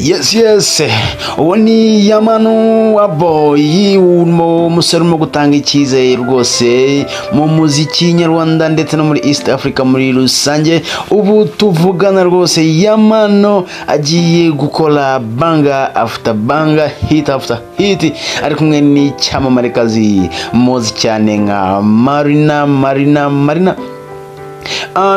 Yes, uwo ni Yamano wa boy umusore urimo gutanga icyizere rwose mu muziki nyarwanda ndetse no muri East Africa muri rusange. Ubu tuvugana rwose Yamano agiye gukora banga after banga, hit after hit, ari kumwe n'icyamamarekazi muzi cyane nka Marina.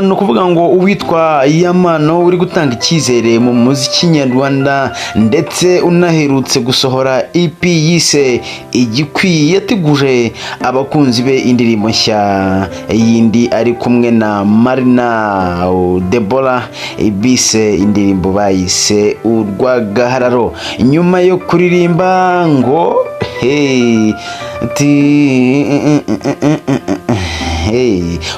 No kuvuga ngo uwitwa Yamano uri gutanga icyizere mu muziki nyarwanda ndetse unaherutse gusohora EP yise Igikwiye, yateguje abakunzi be indirimbo nshya yindi ari kumwe na Marina Deborah bise indirimbo bayise Urwagahararo. Nyuma yo kuririmba ngo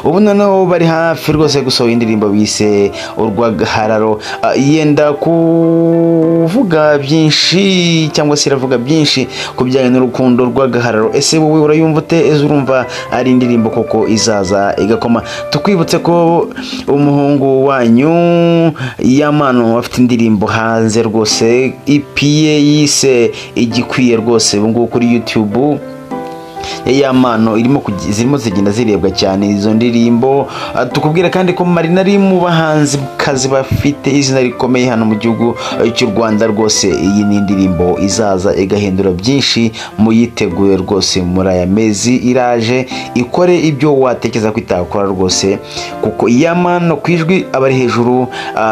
ubu noneho bari hafi rwose gusohora indirimbo bise Urwagahararo. Yenda kuvuga byinshi cyangwa se iravuga byinshi ku bijyanye n'urukundo rw'agahararo. Ese wowe urayumva ute? Ese urumva ari indirimbo koko izaza igakoma? Tukwibutse ko umuhungu wanyu Yamano afite indirimbo hanze rwose, EP ye yise Igikwiye rwose ubu ngubu kuri YouTube Yamano zirimo zigenda zirebwa cyane izo ndirimbo. Tukubwira kandi ko Marina ari mu bahanzi kazi bafite izina rikomeye hano mu gihugu cy'u Rwanda rwose. Iyi ni indirimbo izaza igahindura byinshi, muyiteguye rwose muri aya mezi iraje, ikore ibyo watekereza ko itakora rwose, kuko Yamano kwijwi abari hejuru,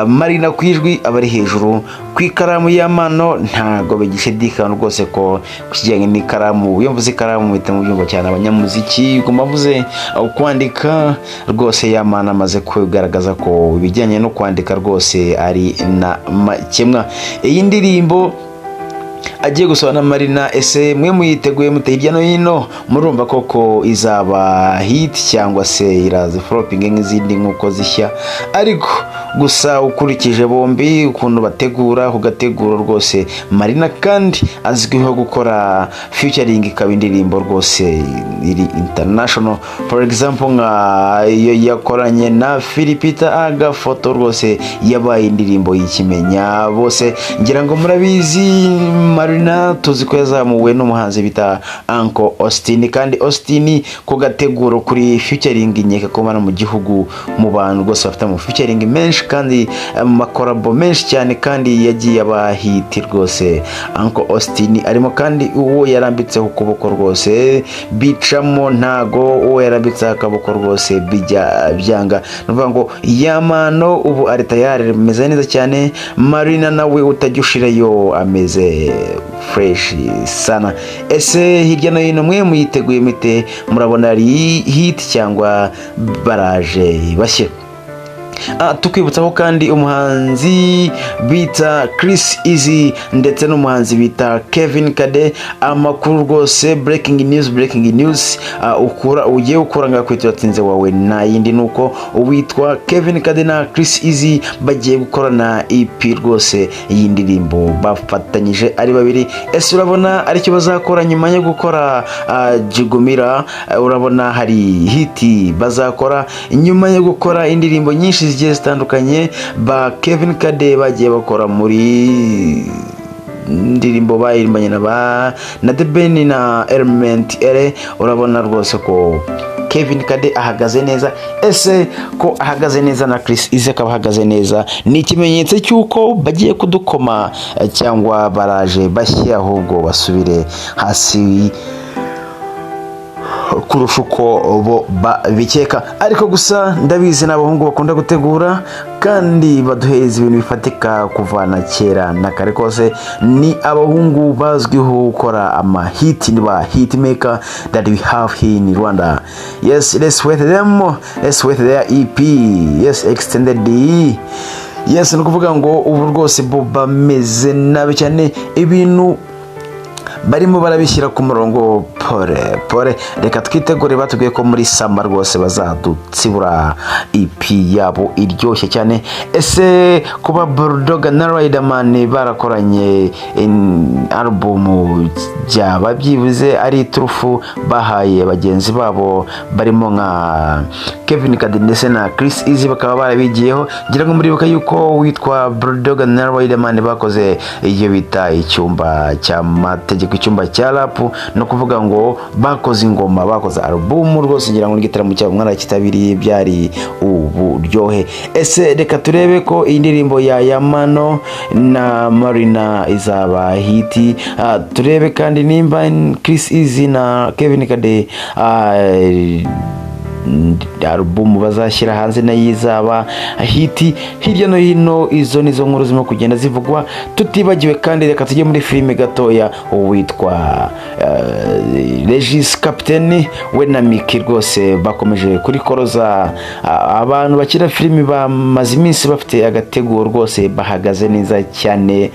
Marina kwijwi abari hejuru, ku ikaramu Yamano ntago bigishidikana rwose ko kijyanye n'ikaramu. Iyo mvuze ikaramu muhita mubyumva cyane abanyamuziki, kumavuze kwandika rwose Yamano amaze kugaragaza ko ibijyanye no kwandika rwose ari na makemwa. Iyi ndirimbo agiye gusohora na Marina, ese mwe muyiteguye mute hirya no hino? Murumva koko izaba hit cyangwa se iraza flopping nk'izindi nkuko zishya? Ariko gusa ukurikije bombi ukuntu bategura kugategura rwose, Marina kandi azwiho gukora featuring ikaba indirimbo rwose iri international. For example nka iyo yakoranye na Philipita Agafoto rwose yabaye indirimbo y'ikimenya bose. Ngira ngo murabizi Marina tuzi ko yazamuwe n'umuhanzi bita Uncle Austin, kandi Austin ko gateguro kuri featuring nyeka ko bana mu gihugu mu bantu rwose bafite mu featuring menshi kandi makorabo menshi cyane, kandi yagiye abahiti rwose. Uncle Austin arimo kandi uwo yarambitse ukuboko rwose bicamo, ntago uwo yarambitse akaboko rwose bijya byanga. Nuvuga ngo Yamano ubu ari tayari, meze neza cyane. Marina nawe utagyushirayo ameze fresh sana. Ese hirya no hino mwe muyiteguye mite? Murabona ari hit cyangwa baraje bashye? Tukwibutsaho kandi umuhanzi bita Chris Easy ndetse n'umuhanzi bita Kevin Kade. Amakuru rwose breaking news ugiye ukura ngakwitinze wawe na yindi nuko uwitwa Kevin Kade na Chris Easy bagiye gukorana EP rwose iyi ndirimbo bafatanyije ari babiri. Ese urabona ari cyo bazakora nyuma yo gukora Jigumira? Urabona hari hiti bazakora nyuma yo gukora indirimbo nyinshi zigiye zitandukanye? Ba Kevin Kade bagiye bakora muri ndirimbo bayirimbanye na The Ben na Element Ere. Urabona rwose ko Kevin Kade ahagaze neza. Ese ko ahagaze neza na Chris Easy akaba ahagaze neza, ni ikimenyetso cy'uko bagiye kudukoma cyangwa baraje bashye ahubwo basubire hasi kurusha uko bo bikeka? Ariko gusa ndabizi n'abahungu bakunda gutegura kandi baduhereza ibintu bifatika kuvana kera na kare kose. Ni abahungu bazwiho gukora amahiti, ni ba hitmaker that we have here in Rwanda. Yes, let's wait them, let's wait their EP, yes, extended D. Yes, nukuvuga ngo ubu rwose bo bameze nabi cyane, ibintu barimo barabishyira ku murongo pole. Reka twitegure, batubwiye ko muri samba rwose bazadutsibura ipi yabo iryoshye cyane. Ese kuba Bulldog na Riderman barakoranye album byaba byibuze ari turufu bahaye bagenzi babo barimo nka Kevin Kade ndetse na Chris Easy, bakaba barabigiyeho. Ngira ngo muribuka yuko witwa Bulldog na Riderman bakoze iyo bita icyumba cy'amategeko, icyumba cya rap, no kuvuga ngo bakoze ingoma, bakoze album rwose. Ngira ngo igitaramo cyabo mwarakitabiriye, byari uburyohe. Ese reka turebe ko iyi ndirimbo ya Yamano na Marina izaba hiti. Turebe kandi nimba Chris Easy na Kevin Kade album bazashyira hanze na yizaba hiti. Hirya no hino izo nizo nkuru zirimo kugenda zivugwa, tutibagiwe kandi reka tujye muri filime gatoya. Uwitwa Regis Captain we na Miki rwose bakomeje kuri koroza. Abantu bakira filime bamaze iminsi bafite agateguro rwose, bahagaze neza cyane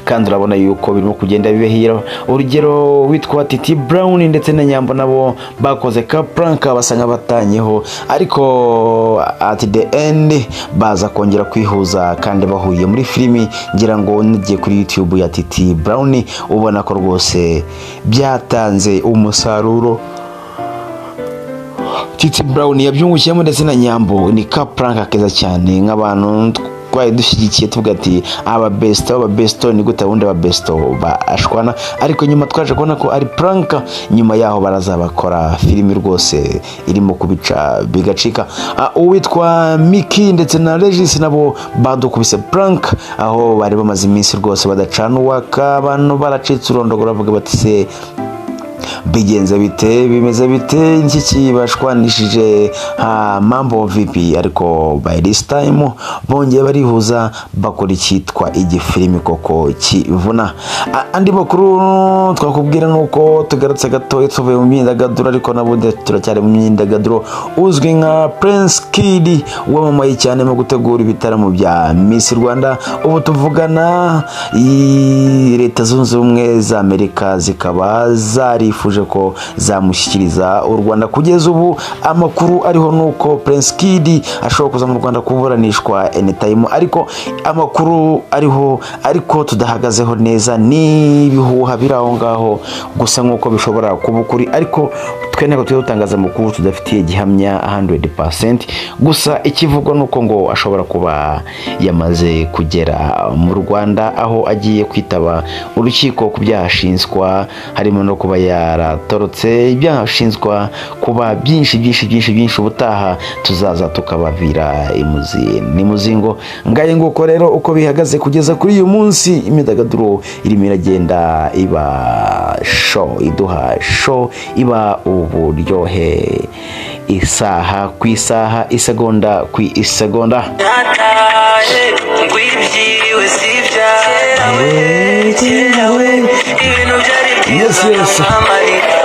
kandi urabona yuko birimo kugenda bibehira. Urugero witwa Titi Brown ndetse na Nyambo nabo bakoze ka prank basanga batanyeho, ariko at the end baza kongera kwihuza kandi bahuye muri filimi. Ngira ngo nigiye kuri YouTube ya Titi Brown ubona ko rwose byatanze umusaruro. Titi Brown yabyungukiyemo ndetse na Nyambo ni ka prank keza cyane, nk'abantu twari dushyigikiye tuvuga ati aba besto ni gute wundi aba besto bashwana, ariko nyuma twaje kubona ko ari prank. Nyuma yaho barazabakora filimi rwose irimo kubica bigacika. Uwitwa Miki ndetse na Regis nabo badukubise prank, aho bari bamaze iminsi rwose badacana uwaka, abantu baracitse urondogora bavuga bati se bigenze bite, bimeze bite, iki bashwanishije mambo vipi. Ariko by this time bongeye barihuza bakora icyitwa igifilimi koko kivuna. Andi makuru twakubwira nuko tugarutse gato tuvuye mu myidagaduro, ariko nabundi turacyari mu myidagaduro. Uzwi nka Prince Kid wamamaye cyane mu gutegura ibitaramo bya Miss Rwanda. Ubu tuvugana Leta Zunze Ubumwe za Amerika zikaba zarifuje ko zamushyikiriza u Rwanda. Kugeza ubu amakuru ariho nuko Prince Kid ashobora kuza mu Rwanda kuburanishwa anytime, ariko amakuru ariho ariko tudahagazeho neza ni ibihuha biraho ngaho gusa nkuko bishobora kuba ukuri, ariko twe ntabwo tutangaza amakuru tudafitiye gihamya 100%. Gusa ikivugwa nuko ngo ashobora kuba yamaze kugera mu Rwanda, aho agiye kwitaba urukiko ku byashinzwa, harimo no kuba yaratorotse ibyashinzwa kuba byinshi. Ubutaha tuzaza tukabavira imuzingo. Ngaye nguko rero uko bihagaze kugeza kuri uyu munsi. Imyidagaduro irimo iragenda iba iduha show, iba uburyohe isaha ku isaha, isegonda ku isegonda. Yes.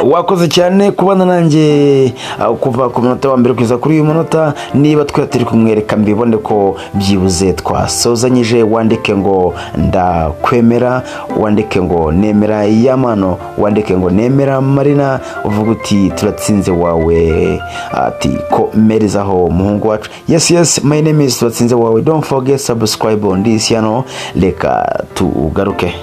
Wakoze cyane kubana nanjye kuva ku munota wa mbere kugeza kuri uyu munota. Niba twatiri kumwereka mbibone ko byibuze twasozanyije, wandike ngo ndakwemera, wandike ngo nemera Yamano, wandike ngo nemera Marina, uvuga uti turatsinze wawe, ati komerezaho muhungu wacu. Yes, my name is turatsinze wawe. Don't forget subscribe on this channel. Reka tugaruke.